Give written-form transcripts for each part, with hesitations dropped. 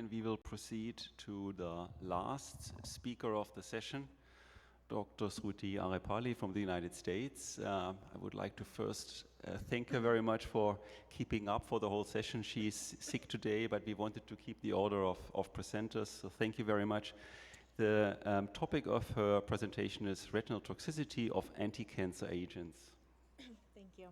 and we will proceed to the last speaker of the session, Dr. Sruthi AREPALLI from the United States. I would like to first thank her very much for keeping up for the whole session. She's sick today, but we wanted to keep the order of presenters, so thank you very much. The topic of her presentation is retinal toxicity of anti-cancer agents. Thank you.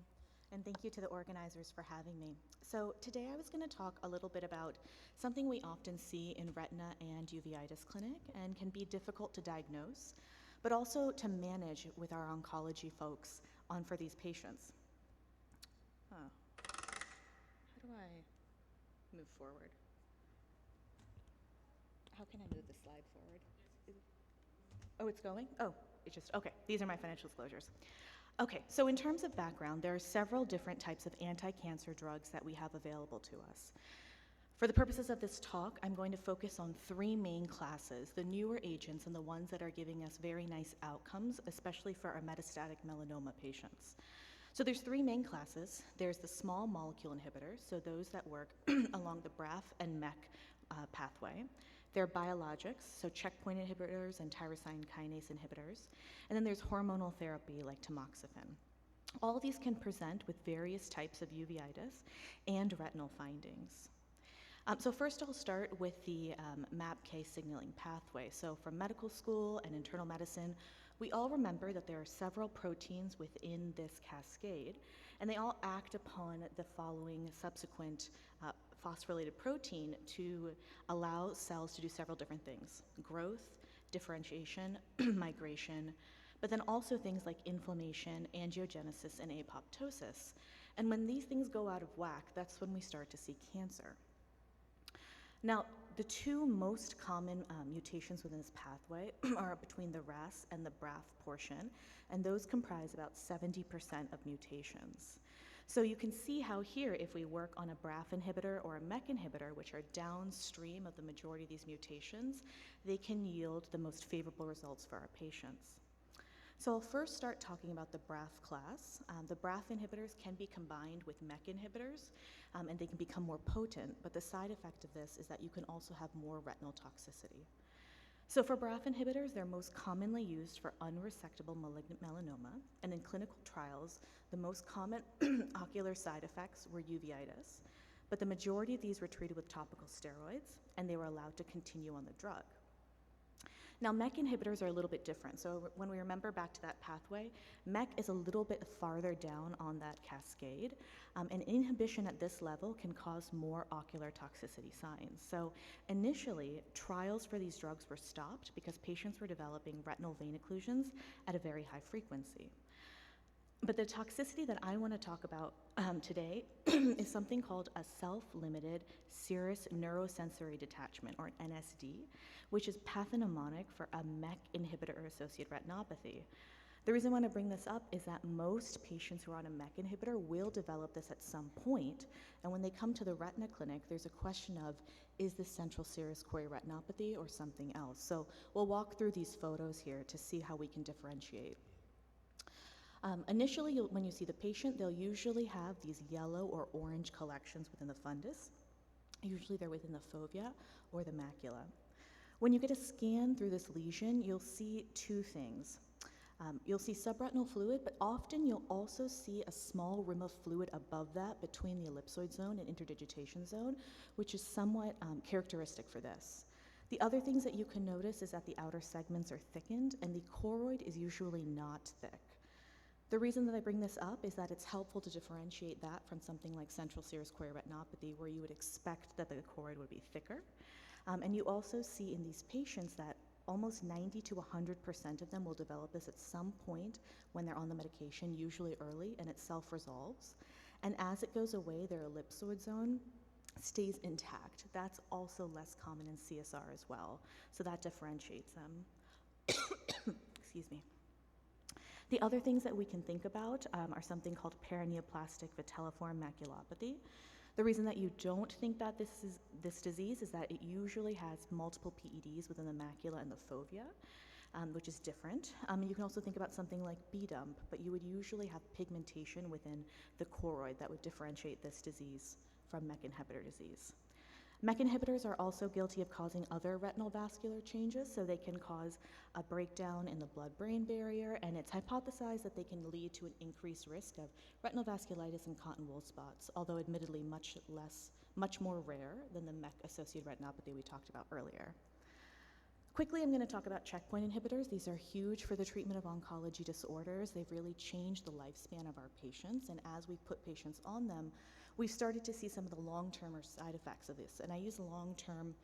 And thank you to the organizers for having me. So today I was going to talk a little bit about something we often see in retina and uveitis clinic and can be difficult to diagnose, but also to manage with our oncology folks for these patients. How do I move forward? How can I move the slide forward? Oh, it's going? Oh, it's just, okay. These are my financial disclosures. Okay, so in terms of background, there are several different types of anti-cancer drugs that we have available to us. For the purposes of this talk, I'm going to focus on three main classes, the newer agents and the ones that are giving us very nice outcomes, especially for our metastatic melanoma patients. So there's three main classes. There's the small molecule inhibitors, so those that work along the BRAF and MEK pathway. There are biologics, so checkpoint inhibitors and tyrosine kinase inhibitors. And then there's hormonal therapy like tamoxifen. All of these can present with various types of uveitis and retinal findings. So first I'll start with the MAPK signaling pathway. So from medical school and internal medicine, we all remember that there are several proteins within this cascade, and they all act upon the following subsequent phosphorylated protein to allow cells to do several different things: growth, differentiation, migration, but then also things like inflammation, angiogenesis, and apoptosis. And when these things go out of whack, that's when we start to see cancer. Now, the two most common mutations within this pathway are between the RAS and the BRAF portion, and those comprise about 70% of mutations. So you can see how here, if we work on a BRAF inhibitor or a MEK inhibitor, which are downstream of the majority of these mutations, they can yield the most favorable results for our patients. So I'll first start talking about the BRAF class. The BRAF inhibitors can be combined with MEK inhibitors, and they can become more potent, but the side effect of this is that you can also have more retinal toxicity. So for BRAF inhibitors, they're most commonly used for unresectable malignant melanoma, and in clinical trials, the most common ocular side effects were uveitis, but the majority of these were treated with topical steroids, and they were allowed to continue on the drug. Now, MEK inhibitors are a little bit different. So when we remember back to that pathway, MEK is a little bit farther down on that cascade, and inhibition at this level can cause more ocular toxicity signs. So initially, trials for these drugs were stopped because patients were developing retinal vein occlusions at a very high frequency. But the toxicity that I want to talk about today is something called a self-limited serous neurosensory detachment, or NSD, which is pathognomonic for a MEK inhibitor-associated retinopathy. The reason I want to bring this up is that most patients who are on a MEK inhibitor will develop this at some point, and when they come to the retina clinic, there's a question of, is this central serous chorioretinopathy or something else? So we'll walk through these photos here to see how we can differentiate. Initially, when you see the patient, they'll usually have these yellow or orange collections within the fundus. Usually they're within the fovea or the macula. When you get a scan through this lesion, you'll see two things. You'll see subretinal fluid, but often you'll also see a small rim of fluid above that between the ellipsoid zone and interdigitation zone, which is somewhat characteristic for this. The other things that you can notice is that the outer segments are thickened, and the choroid is usually not thick. The reason that I bring this up is that it's helpful to differentiate that from something like central serous chorioretinopathy, where you would expect that the choroid would be thicker. And you also see in these patients that almost 90 to 100% of them will develop this at some point when they're on the medication, usually early, and it self-resolves. And as it goes away, their ellipsoid zone stays intact. That's also less common in CSR as well, so that differentiates them. Excuse me. The other things that we can think about are something called paraneoplastic vitelliform maculopathy. The reason that you don't think that this disease is that it usually has multiple PEDs within the macula and the fovea, which is different. You can also think about something like B-dump, but you would usually have pigmentation within the choroid that would differentiate this disease from MEK inhibitor disease. MEK inhibitors are also guilty of causing other retinal vascular changes, so they can cause a breakdown in the blood-brain barrier, and it's hypothesized that they can lead to an increased risk of retinal vasculitis and cotton wool spots, although admittedly much more rare than the MEK-associated retinopathy we talked about earlier. Quickly, I'm going to talk about checkpoint inhibitors. These are huge for the treatment of oncology disorders. They've really changed the lifespan of our patients, and as we've put patients on them, we've started to see some of the long-term side effects of this. And I use long-term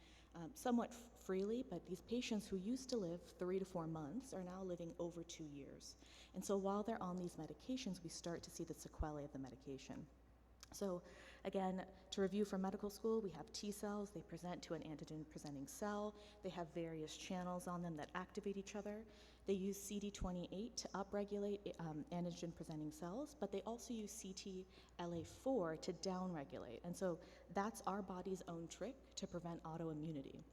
somewhat freely, but these patients who used to live 3 to 4 months are now living over 2 years. And so while they're on these medications, we start to see the sequelae of the medication. So again, to review from medical school, we have T cells. They present to an antigen-presenting cell. They have various channels on them that activate each other. They use CD28 to upregulate antigen-presenting cells, but they also use CTLA4 to downregulate. And so that's our body's own trick to prevent autoimmunity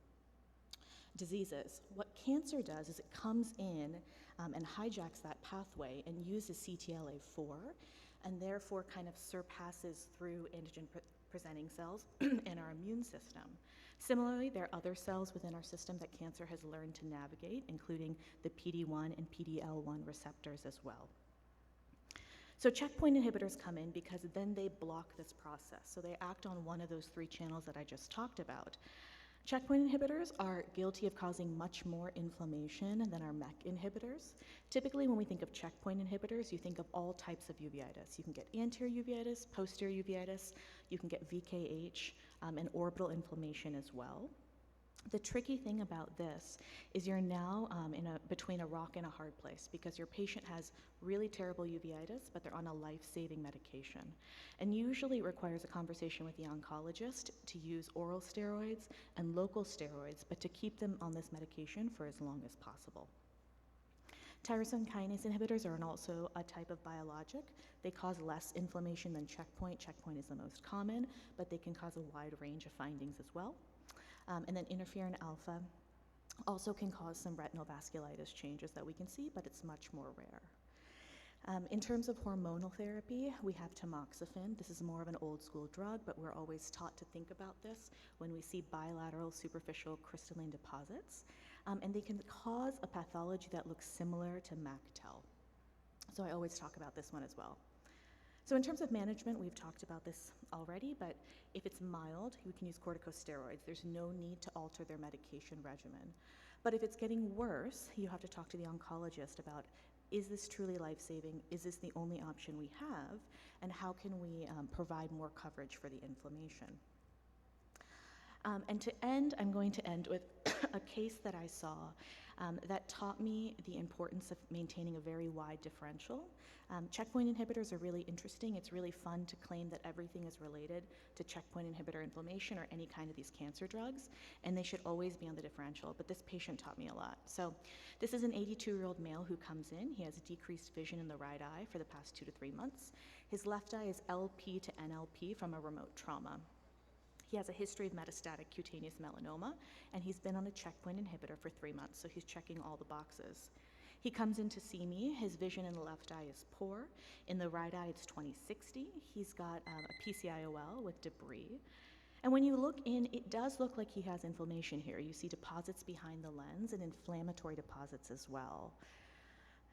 diseases. What cancer does is it comes in and hijacks that pathway and uses CTLA4, and therefore kind of surpasses through antigen-presenting cells in our immune system. Similarly, there are other cells within our system that cancer has learned to navigate, including the PD-1 and PD-L1 receptors as well. So checkpoint inhibitors come in because then they block this process. So they act on one of those 3 channels that I just talked about. Checkpoint inhibitors are guilty of causing much more inflammation than our MEK inhibitors. Typically, when we think of checkpoint inhibitors, you think of all types of uveitis. You can get anterior uveitis, posterior uveitis, you can get VKH, and orbital inflammation as well. The tricky thing about this is you're now between a rock and a hard place because your patient has really terrible uveitis, but they're on a life-saving medication. And usually it requires a conversation with the oncologist to use oral steroids and local steroids, but to keep them on this medication for as long as possible. Tyrosine kinase inhibitors are also a type of biologic. They cause less inflammation than checkpoint. Checkpoint is the most common, but they can cause a wide range of findings as well. And then interferon alpha also can cause some retinal vasculitis changes that we can see, but it's much more rare. In terms of hormonal therapy, we have tamoxifen. This is more of an old school drug, but we're always taught to think about this when we see bilateral superficial crystalline deposits. And they can cause a pathology that looks similar to MacTel. So I always talk about this one as well. So in terms of management, we've talked about this already, but if it's mild, we can use corticosteroids. There's no need to alter their medication regimen. But if it's getting worse, you have to talk to the oncologist about, is this truly life-saving? Is this the only option we have? And how can we provide more coverage for the inflammation? And to end, I'm going to end with a case that I saw that taught me the importance of maintaining a very wide differential. Checkpoint inhibitors are really interesting. It's really fun to claim that everything is related to checkpoint inhibitor inflammation or any kind of these cancer drugs, and they should always be on the differential, but this patient taught me a lot. So this is an 82-year-old male who comes in. He has decreased vision in the right eye for the past 2 to 3 months. His left eye is LP to NLP from a remote trauma. He has a history of metastatic cutaneous melanoma, and he's been on a checkpoint inhibitor for 3 months, so he's checking all the boxes. He comes in to see me. His vision in the left eye is poor. In the right eye, it's 20/60. He's got a PCIOL with debris. And when you look in, it does look like he has inflammation here. You see deposits behind the lens and inflammatory deposits as well.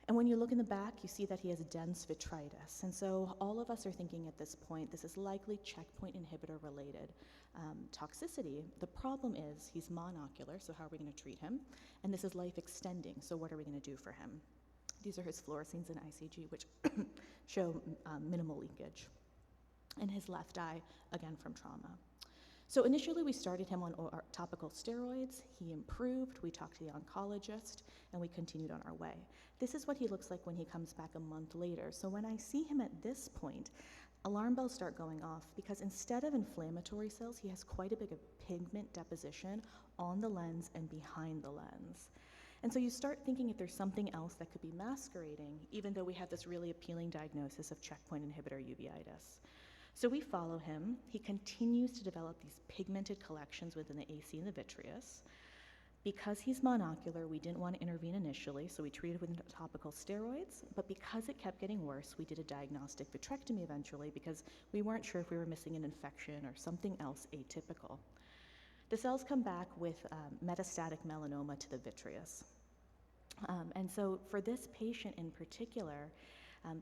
And when you look in the back, you see that he has dense vitritis. And so all of us are thinking at this point, this is likely checkpoint inhibitor related toxicity. The problem is he's monocular, so how are we going to treat him? And this is life extending, so what are we going to do for him? These are his fluoresceins and ICG, which show minimal leakage. And his left eye, again, from trauma. So initially we started him on topical steroids. He improved, we talked to the oncologist, and we continued on our way. This is what he looks like when he comes back a month later. So when I see him at this point, alarm bells start going off because instead of inflammatory cells, he has quite a bit of pigment deposition on the lens and behind the lens. And so you start thinking if there's something else that could be masquerading, even though we have this really appealing diagnosis of checkpoint inhibitor uveitis. So we follow him. He continues to develop these pigmented collections within the AC and the vitreous. Because he's monocular, we didn't want to intervene initially, so we treated with topical steroids, but because it kept getting worse, we did a diagnostic vitrectomy eventually because we weren't sure if we were missing an infection or something else atypical. The cells come back with metastatic melanoma to the vitreous. And so for this patient in particular,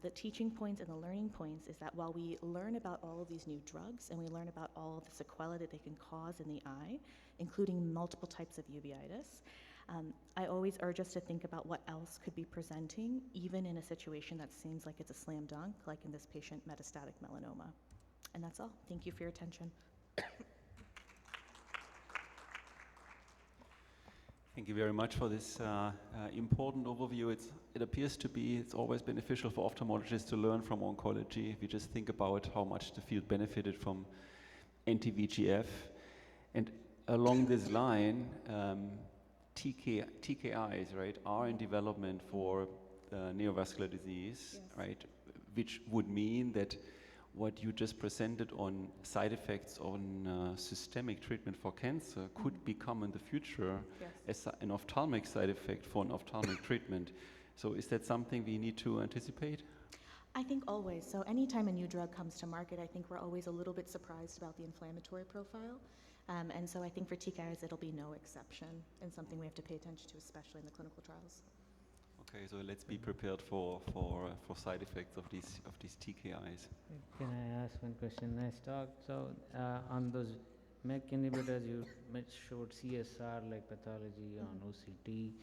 the teaching points and the learning points is that while we learn about all of these new drugs and we learn about all of the sequelae that they can cause in the eye, including multiple types of uveitis, I always urge us to think about what else could be presenting, even in a situation that seems like it's a slam dunk, like in this patient, metastatic melanoma. And that's all. Thank you for your attention. Thank you very much for this important overview. It appears to be, it's always beneficial for ophthalmologists to learn from oncology. If you just think about how much the field benefited from anti-VEGF. And along this line, TKIs, right, are in development for neovascular disease, Yes. right, which would mean that what you just presented on side effects on systemic treatment for cancer could become in the future Yes. as an ophthalmic side effect for an ophthalmic treatment. So is that something we need to anticipate? I think always. So anytime a new drug comes to market, I think we're always a little bit surprised about the inflammatory profile. And so I think for TKIs, it'll be no exception and something we have to pay attention to, especially in the clinical trials. Okay, so let's be prepared for side effects of these TKIs. Can I ask one question? Nice talk. So on those MEK inhibitors, you showed CSR like pathology on OCT.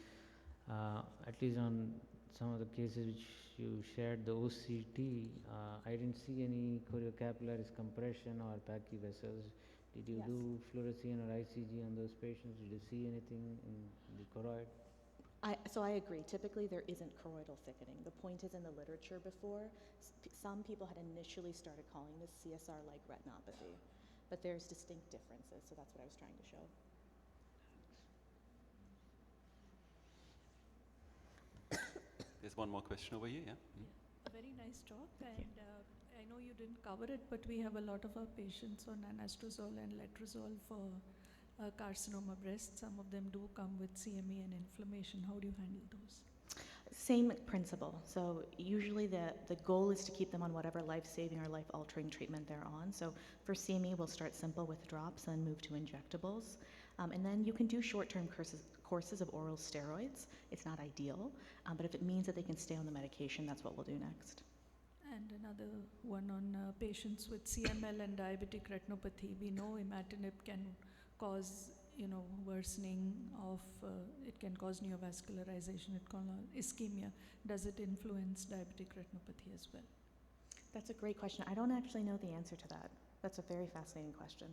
At least on some of the cases which you shared, the OCT, I didn't see any choriocapillaris compression or pachyvessels. Did you Yes. do fluorescein or ICG on those patients? Did you see anything in the choroid? So I agree. Typically, there isn't choroidal thickening. The point is in the literature before, some people had initially started calling this CSR-like retinopathy, but there's distinct differences, so that's what I was trying to show. There's one more question over here, yeah? A very nice talk, and I know you didn't cover it, but we have a lot of our patients on anastrozole and letrozole for carcinoma breast. Some of them do come with CME and inflammation. How do you handle those? Same principle. So usually the goal is to keep them on whatever life-saving or life-altering treatment they're on. So for CME, we'll start simple with drops and move to injectables. And then you can do short-term courses of oral steroids. It's not ideal, but if it means that they can stay on the medication, that's what we'll do next. And another one on patients with CML and diabetic retinopathy. We know imatinib can cause, worsening of, it can cause neovascularization, it can cause ischemia. Does it influence diabetic retinopathy as well? That's a great question. I don't actually know the answer to that. That's a very fascinating question.